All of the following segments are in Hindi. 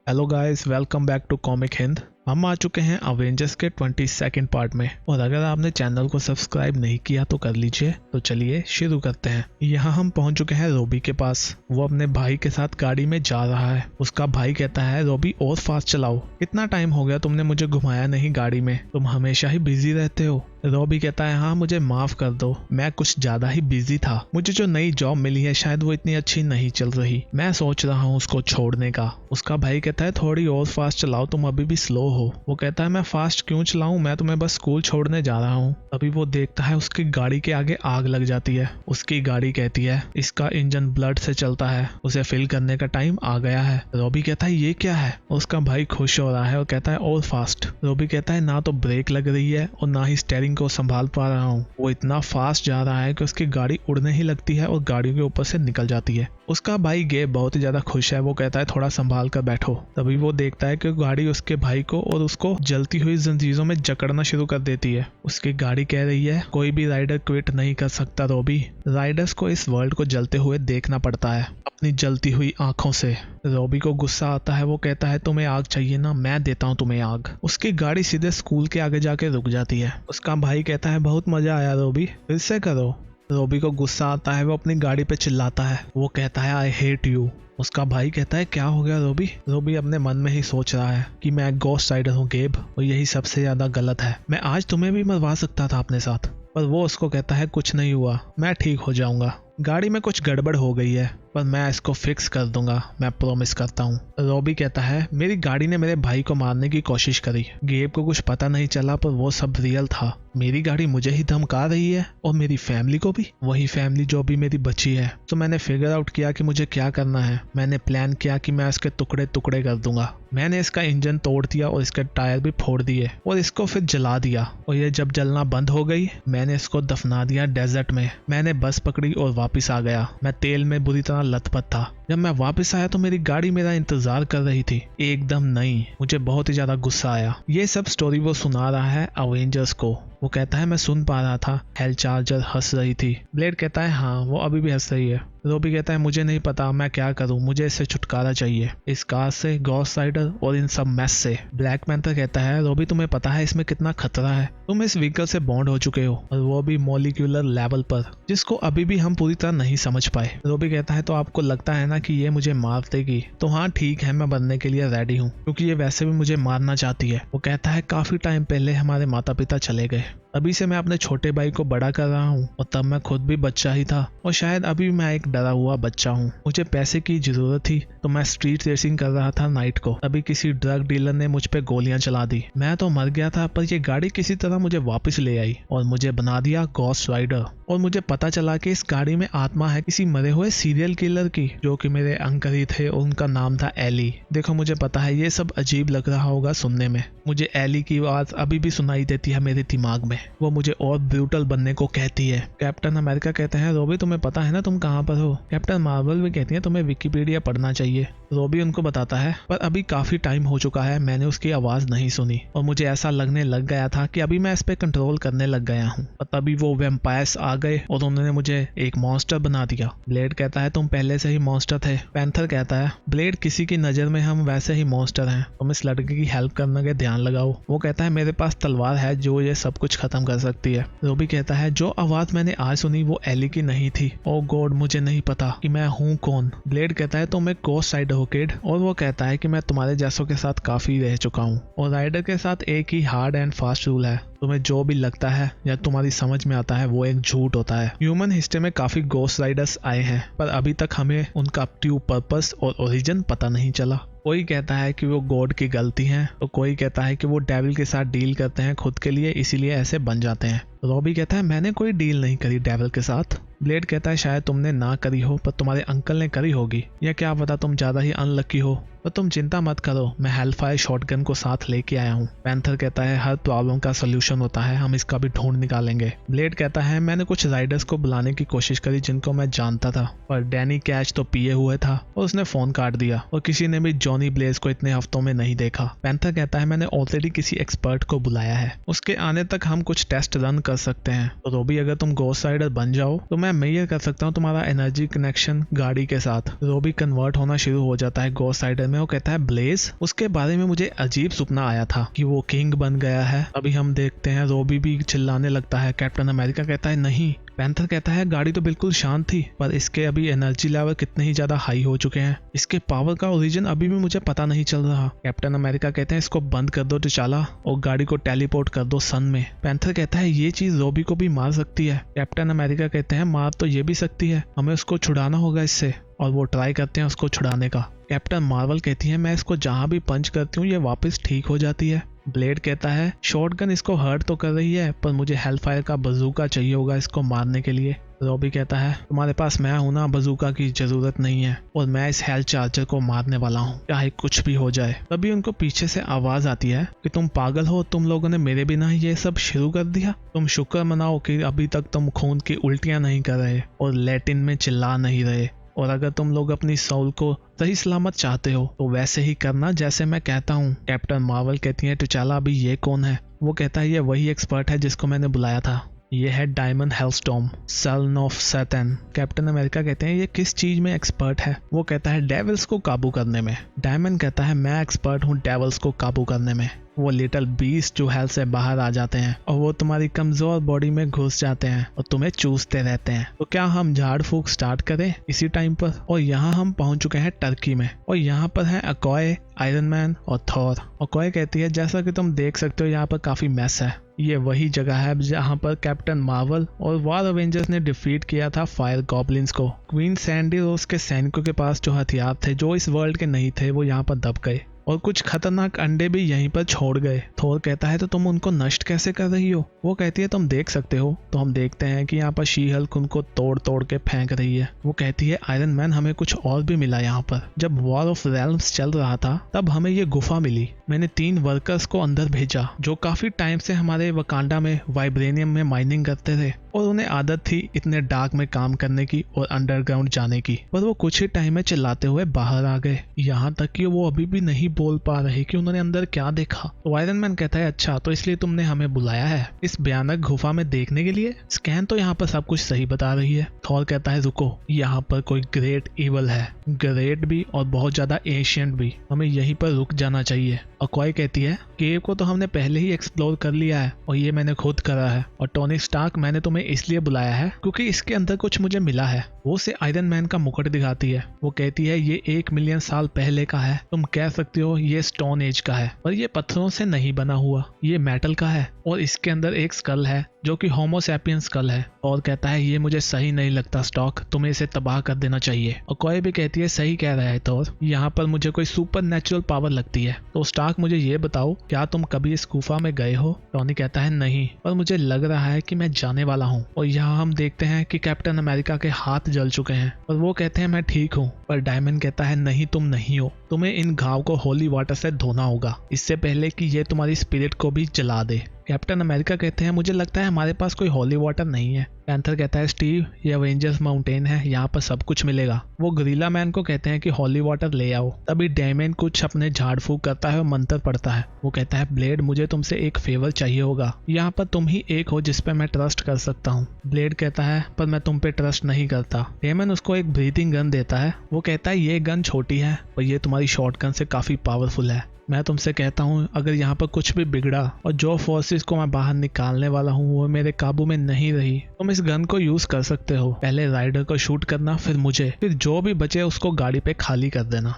Hello guys, welcome back to comic Hind. हम आ चुके हैं अवेंजर्स के 22nd पार्ट में और अगर आपने चैनल को सब्सक्राइब नहीं किया तो कर लीजिए। तो चलिए शुरू करते हैं। यहाँ हम पहुंच चुके हैं रोबी के पास। वो अपने भाई के साथ गाड़ी में जा रहा है। उसका भाई कहता है रोबी और फास्ट चलाओ, कितना टाइम हो गया तुमने मुझे घुमाया नहीं गाड़ी में, तुम हमेशा ही बिजी रहते हो। रोबी कहता है हाँ मुझे माफ कर दो, मैं कुछ ज्यादा ही बिजी था। मुझे जो नई जॉब मिली है शायद वो इतनी अच्छी नहीं चल रही, मैं सोच रहा हूँ उसको छोड़ने का। उसका भाई कहता है थोड़ी और फास्ट चलाओ, तुम अभी भी स्लो हो। वो कहता है मैं फास्ट क्यों चलाऊं, मैं तुम्हें बस स्कूल छोड़ने जा रहा हूँ। अभी वो देखता है उसकी गाड़ी के आगे आग लग जाती है। उसकी गाड़ी कहती है इसका इंजन ब्लड से चलता है, उसे फिल करने का टाइम आ गया है। रोबी कहता है ये क्या है। उसका भाई खुश हो रहा है और कहता है और फास्ट। रोबी कहता है ना तो ब्रेक लग रही है और ना ही स्टीयरिंग को संभाल पा रहा हूँ। वो इतना फास्ट जा रहा है कि उसकी गाड़ी उड़ने ही लगती है और गाड़ियों के ऊपर से निकल जाती है। उसका भाई गेब बहुत ही ज्यादा खुश है। वो कहता है थोड़ा संभाल कर बैठो। तभी वो देखता है कि गाड़ी उसके भाई को और उसको जलती हुई जंजीरों में जकड़ना शुरू कर देती है। उसकी गाड़ी कह रही है कोई भी राइडर क्विट नहीं कर सकता रोबी, राइडर्स को इस वर्ल्ड को जलते हुए देखना पड़ता है अपनी जलती हुई आंखों से। रोबी को गुस्सा आता है। वो कहता है तुम्हें आग चाहिए ना, मैं देता हूँ तुम्हें आग। उसकी गाड़ी सीधे स्कूल के आगे जाके रुक जाती है। उसका भाई कहता है बहुत मजा आया रोबी, फिर से करो। रोबी को गुस्सा आता है। वो अपनी गाड़ी पे चिल्लाता है। वो कहता है आई हेट यू। उसका भाई कहता है क्या हो गया रोबी। रोबी अपने मन में ही सोच रहा है कि मैं एक गोस्ट राइडर हूँ गेब, और यही सबसे ज्यादा गलत है। मैं आज तुम्हें भी मरवा सकता था अपने साथ, पर वो उसको कहता है कुछ नहीं हुआ, मैं ठीक हो जाऊंगा। गाड़ी में कुछ गड़बड़ हो गई है पर मैं इसको फिक्स कर दूंगा, मैं प्रॉमिस करता हूँ। रोबी कहता है मेरी गाड़ी ने मेरे भाई को मारने की कोशिश करी, गेब को कुछ पता नहीं चला पर वो सब रियल था। मेरी गाड़ी मुझे ही धमका रही है और मेरी फैमिली को भी, वही फैमिली जो भी मेरी बची है। तो मैंने फिगर आउट किया कि मुझे क्या करना है। मैंने प्लान किया कि मैं इसके टुकड़े टुकड़े कर दूंगा। मैंने इसका इंजन तोड़ दिया और इसके टायर भी फोड़ दिए और इसको फिर जला दिया, और ये जब जलना बंद हो गई मैंने इसको दफना दिया डेजर्ट में। मैंने बस पकड़ी और वापस आ गया। मैं तेल में बुरी तरह लथपथ था। जब मैं वापस आया तो मेरी गाड़ी मेरा इंतजार कर रही थी, एकदम नई। मुझे बहुत ही ज्यादा गुस्सा आया। ये सब स्टोरी वो सुना रहा है अवेंजर्स को। वो कहता है मैं सुन पा रहा था। हेल चार्जर हंस रही थी। ब्लेड कहता है हाँ वो अभी भी हंस रही है। रोबी कहता है मुझे नहीं पता मैं क्या करूं, मुझे इससे छुटकारा चाहिए, इस कार से, गॉस्ट राइडर और इन सब मैस से। ब्लैक पैंथर कहता है रोबी तुम्हें पता है इसमें कितना खतरा है, तुम इस व्हीकल से बॉन्ड हो चुके हो, और वो भी मॉलिक्यूलर लेवल पर, जिसको अभी भी हम पूरी तरह नहीं समझ पाए। रोबी कहता है तो आपको लगता है ना कि ये मुझे मार देगी, तो हाँ ठीक है मैं बनने के लिए रेडी हूँ, क्योंकि ये वैसे भी मुझे मारना चाहती है। वो कहता है काफी टाइम पहले हमारे माता पिता चले गए, अभी से मैं अपने छोटे भाई को बड़ा कर रहा हूँ, और तब मैं खुद भी बच्चा ही था, और शायद अभी मैं एक डरा हुआ बच्चा हूँ। मुझे पैसे की जरूरत थी तो मैं स्ट्रीट रेसिंग कर रहा था नाइट को। अभी किसी ड्रग डीलर ने मुझ पे गोलियां चला दी, मैं तो मर गया था, पर ये गाड़ी किसी तरह मुझे वापस ले आई और मुझे बना दिया गॉस्ट राइडर। और मुझे पता चला कि इस गाड़ी में आत्मा है किसी मरे हुए सीरियल किलर की, जो कि मेरे अंकल ही थे और उनका नाम था एली। देखो मुझे पता है ये सब अजीब लग रहा होगा सुनने में, मुझे एली की आवाज अभी भी सुनाई देती है मेरे दिमाग में। वो मुझे और ब्रूटल बनने को कहती है। कैप्टन अमेरिका कहते हैं रोबी तुम्हें पता है ना तुम कहाँ पर हो। कैप्टन मार्वल भी कहती है तुम्हें विकिपीडिया पढ़ना चाहिए। रोबी उनको बताता है पर अभी काफी टाइम हो चुका है, मैंने उसकी आवाज नहीं सुनी, और मुझे ऐसा लगने लग गया था कि अभी मैं इस पे कंट्रोल करने लग गया हूँ। और तभी वो वैम्पायर्स आ गए और उन्होंने मुझे एक मॉन्स्टर बना दिया। ब्लेड कहता है तुम पहले से ही मॉन्स्टर थे। पैंथर कहता है ब्लेड किसी की नजर में हम वैसे ही मॉन्स्टर हैं, तुम इस लड़के की हेल्प करने के ध्यान लगाओ। वो कहता है मेरे पास तलवार है जो ये सब कुछ खत्म कर सकती है। रोबी कहता है जो आवाज मैंने आज सुनी वो एली की नहीं थी। ओ गॉड मुझे नहीं पता कि मैं हूँ कौन। ब्लेड कहता है तुम एक गोस्ट राइडर हो किड, और वो कहता है कि मैं तुम्हारे जैसों के साथ काफी रह चुका हूँ, और राइडर के साथ एक ही हार्ड एंड फास्ट रूल है, तुम्हें जो भी लगता है या तुम्हारी समझ में आता है वो एक झूठ होता है। ह्यूमन हिस्ट्री में काफी गोस्ट राइडर्स आए हैं, पर अभी तक हमें उनका ट्रू पर्पस और ओरिजिन पता नहीं चला। कोई कहता है कि वो गॉड की गलती है, तो कोई कहता है कि वो डेविल के साथ डील करते हैं खुद के लिए, इसीलिए ऐसे बन जाते हैं। रॉबी कहता है मैंने कोई डील नहीं करी डेविल के साथ। ब्लेड कहता है शायद तुमने ना करी हो पर तुम्हारे अंकल ने करी होगी, या क्या पता तुम ज्यादा ही अनलकी हो, तो तुम चिंता मत करो, मैं हेलफायर शॉटगन को साथ लेके आया हूँ। पैंथर कहता है हर प्रॉब्लम का सोल्यूशन होता है, हम इसका भी ढूंढ निकालेंगे। ब्लेड कहता है मैंने कुछ राइडर्स को बुलाने की कोशिश करी जिनको मैं जानता था, पर डैनी कैच तो पिए हुए था और उसने फोन काट दिया, और किसी ने भी जॉनी ब्लेज को इतने हफ्तों में नहीं देखा। पैंथर कहता है मैंने ऑलरेडी किसी एक्सपर्ट को बुलाया है, उसके आने तक हम कुछ टेस्ट रन कर सकते हैं। तो रोबी अगर तुम गोस्ट राइडर बन जाओ तो मैं मेजर कर सकता हूँ तुम्हारा एनर्जी कनेक्शन गाड़ी के साथ। रोबी कन्वर्ट होना शुरू हो जाता है गोस्ट राइडर में। वो कहता है ब्लेज, उसके बारे में मुझे अजीब सपना आया था कि वो किंग बन गया है। अभी हम देखते हैं रोबी भी चिल्लाने लगता है। कैप्टन अमेरिका कहता है नहीं। पैंथर कहता है गाड़ी तो बिल्कुल शांत थी, पर इसके अभी एनर्जी लेवल कितने ही ज्यादा हाई हो चुके हैं। इसके पावर का ओरिजिन अभी भी मुझे पता नहीं चल रहा। कैप्टन अमेरिका कहते हैं इसको बंद कर दो टिचाला और गाड़ी को टेलीपोर्ट कर दो सन में। पैंथर कहता है ये चीज रोबी को भी मार सकती है। कैप्टन अमेरिका कहते हैं मार तो ये भी सकती है, हमें उसको छुड़ाना होगा इससे, और वो ट्राई करते हैं उसको छुड़ाने का। कैप्टन मार्वल कहती है मैं इसको जहां भी पंच करती हूँ ये वापस ठीक हो जाती है। ब्लेड कहता है शॉटगन इसको हर्ट तो कर रही है, पर मुझे हेलफायर का बजूका चाहिए होगा इसको मारने के लिए। रॉबी कहता है तुम्हारे पास मैं हूं ना, बजूका की जरूरत नहीं है, और मैं इस हेल चार्जर को मारने वाला हूं चाहे कुछ भी हो जाए। तभी उनको पीछे से आवाज आती है कि तुम पागल हो, तुम लोगों ने मेरे बिना ये सब शुरू कर दिया। तुम शुक्र मनाओ कि अभी तक तुम खून की उल्टियां नहीं कर रहे और लैटिन में चिल्ला नहीं रहे, और अगर तुम लोग अपनी सोल को सही सलामत चाहते हो तो वैसे ही करना जैसे मैं कहता हूँ। कैप्टन मार्वल कहती है टुचाला अभी ये कौन है? वो कहता है ये वही एक्सपर्ट है जिसको मैंने बुलाया था, ये है diamond hailstorm, son of Saturn. Captain America कहते हैं ये किस चीज में एक्सपर्ट है? वो कहता है डेविल्स को काबू करने में। डायमंड कहता है मैं एक्सपर्ट हूँ डेविल्स को काबू करने में। वो लिटिल बीस्ट जो हेल से बाहर आ जाते हैं और वो तुम्हारी कमजोर बॉडी में घुस जाते हैं और तुम्हें चूसते रहते हैं। तो क्या हम झाड़ फूक स्टार्ट करें इसी टाइम पर? और यहाँ हम पहुंच चुके हैं टर्की में, और यहाँ पर है अकॉय, आयरन मैन और थॉर। अकॉय कहती है जैसा कि तुम देख सकते हो यहाँ पर काफी मैस है। ये वही जगह है जहाँ पर कैप्टन मार्वल और वॉर अवेंजर्स ने डिफीट किया था फायर गॉब्लिन्स को। क्वीन सैंडी रोज के सैनिकों के पास जो हथियार थे जो इस वर्ल्ड के नहीं थे वो यहाँ पर दब गए, और कुछ खतरनाक अंडे भी यहीं पर छोड़ गए। थोर कहता है तो तुम उनको नष्ट कैसे कर रही हो? वो कहती है तुम देख सकते हो। तो हम देखते हैं कि यहाँ पर शी हल्क उनको तोड़ तोड़ के फेंक रही है। वो कहती है आयरन मैन हमें कुछ और भी मिला यहाँ पर। जब वॉर ऑफ रेल्म्स चल रहा था तब हमें ये गुफा मिली। मैंने 3 वर्कर्स को अंदर भेजा जो काफी टाइम से हमारे वकांडा में वाइब्रेनियम में माइनिंग करते थे, और उन्हें आदत थी इतने डार्क में काम करने की और अंडरग्राउंड जाने की, पर वो कुछ ही टाइम में चिल्लाते हुए बाहर आ गए। यहाँ तक कि वो अभी भी नहीं बोल पा रहे कि उन्होंने अंदर क्या देखा। तो आयरन मैन कहता है अच्छा तो इसलिए तुमने हमें बुलाया है इस भयानक गुफा में देखने के लिए? स्कैन तो यहाँ पर सब कुछ सही बता रही है। थॉर कहता है रुको, यहाँ पर कोई ग्रेट इवल है, ग्रेट भी और बहुत ज्यादा एशियंट भी, हमें यहीं पर रुक जाना चाहिए। अक्वाई कहती है केव को तो हमने पहले ही एक्सप्लोर कर लिया है और ये मैंने खुद करा है, और टोनी स्टार्क मैंने तुम्हें इसलिए बुलाया है क्योंकि इसके अंदर कुछ मुझे मिला है। वो उसे आयरन मैन का मुकुट दिखाती है। वो कहती है ये 1 मिलियन साल पहले का है, तुम कह सकते हो ये स्टोन एज का है, पर ये पत्थरों से नहीं बना हुआ, ये मेटल का है, और इसके अंदर एक स्कल है जो कि होमो सैपियन स्कल है। और कहता है ये मुझे सही नहीं लगता स्टॉक, तुम्हें इसे तबाह कर देना चाहिए। और कोई भी कहती है सही कह रहा है थॉर, यहाँ पर मुझे कोई सुपर नेचुरल पावर लगती है। तो स्टार्क मुझे ये बताओ क्या तुम कभी इस गुफा में गए हो? टॉनी कहता है नहीं, पर मुझे लग रहा है कि मैं जाने वाला हूँ। और यहाँ हम देखते हैं कि कैप्टन अमेरिका के हाथ जल चुके हैं और वो कहते हैं मैं ठीक हूँ, पर डायमंड कहता है नहीं तुम नहीं हो, तुम्हें इन घाव को होली वाटर से धोना होगा इससे पहले कि ये तुम्हारी स्पिरिट को भी जला दे। कैप्टन अमेरिका कहते हैं मुझे लगता है हमारे पास कोई होली वाटर नहीं है। पैंथर कहता है स्टीव ये अवेंजर्स माउंटेन है, यहाँ पर सब कुछ मिलेगा। वो गोरिल्ला मैन को कहते हैं कि होली वाटर ले आओ। तभी डैमेन कुछ अपने झाड़ फूक करता है और मंत्र पढ़ता है। वो कहता है ब्लेड मुझे तुमसे एक फेवर चाहिए होगा, यहाँ पर तुम ही एक हो जिस पे मैं ट्रस्ट कर सकता हूँ। ब्लेड कहता है पर मैं तुम पे ट्रस्ट नहीं करता। डैमन उसको एक ब्रीथिंग गन देता है। वो कहता है ये गन छोटी है पर ये तुम्हारी शॉर्ट गन से काफी पावरफुल है। मैं तुमसे कहता हूँ अगर यहाँ पर कुछ भी बिगड़ा और जो फोर्सेस को मैं बाहर निकालने वाला हूँ वो मेरे काबू में नहीं रही, तुम इस गन को यूज कर सकते हो। पहले राइडर को शूट करना, फिर मुझे, फिर जो भी बचे उसको गाड़ी पे खाली कर देना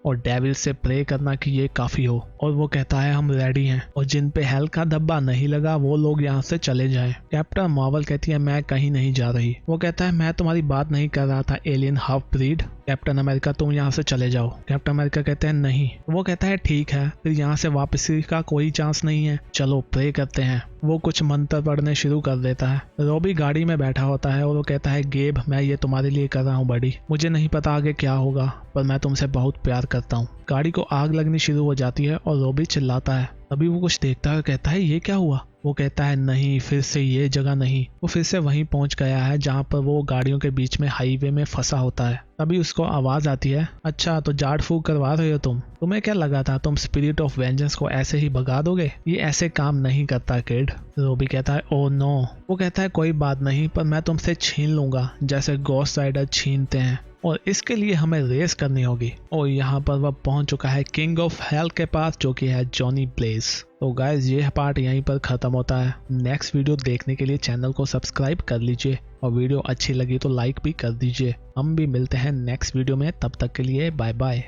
और डेविल से प्रे करना कि ये काफी हो। और वो कहता है हम रेडी हैं, और जिन पे हेल का धब्बा नहीं लगा वो लोग यहाँ से चले जाएं। कैप्टन मार्वल कहती है मैं कहीं नहीं जा रही। वो कहता है मैं तुम्हारी बात नहीं कर रहा था alien half breed. Captain America तुम यहाँ से चले जाओ। कैप्टन अमेरिका कहते हैं नहीं। वो कहता है ठीक है, फिर यहाँ से वापसी का कोई चांस नहीं है, चलो प्रे करते हैं। वो कुछ मंत्र पढ़ने शुरू कर देता है। रॉबी गाड़ी में बैठा होता है और वो कहता है गेब मैं ये तुम्हारे लिए कर रहा हूँ बड़ी, मुझे नहीं पता आगे क्या होगा पर मैं तुमसे बहुत प्यार करता हूँ। गाड़ी को आग लगनी शुरू हो जाती है और रॉबी चिल्लाता है तभी वो कुछ देखता है और कहता है ये क्या हुआ। वो कहता है नहीं, फिर से ये जगह नहीं। वो फिर से वहीं पहुंच गया है जहां पर वो गाड़ियों के बीच में हाईवे में फंसा होता है। तभी उसको आवाज आती है, अच्छा तो झाड़ फूक करवा रहे हो तुम्हें क्या लगा था तुम स्पिरिट ऑफ वेंजेंस को ऐसे ही भगा दोगे? ये ऐसे काम नहीं करता किड। रोबी कहता है ओ नो। वो कहता है कोई बात नहीं, पर मैं तुमसे छीन लूंगा जैसे घोस्ट राइडर छीनते हैं, और इसके लिए हमें रेस करनी होगी। और यहाँ पर वह पहुंच चुका है किंग ऑफ हेल के पास, जो कि है जॉनी ब्लेज। तो गाइज ये पार्ट यहीं पर खत्म होता है। नेक्स्ट वीडियो देखने के लिए चैनल को सब्सक्राइब कर लीजिए, और वीडियो अच्छी लगी तो लाइक भी कर दीजिए। हम भी मिलते हैं नेक्स्ट वीडियो में, तब तक के लिए बाय बाय।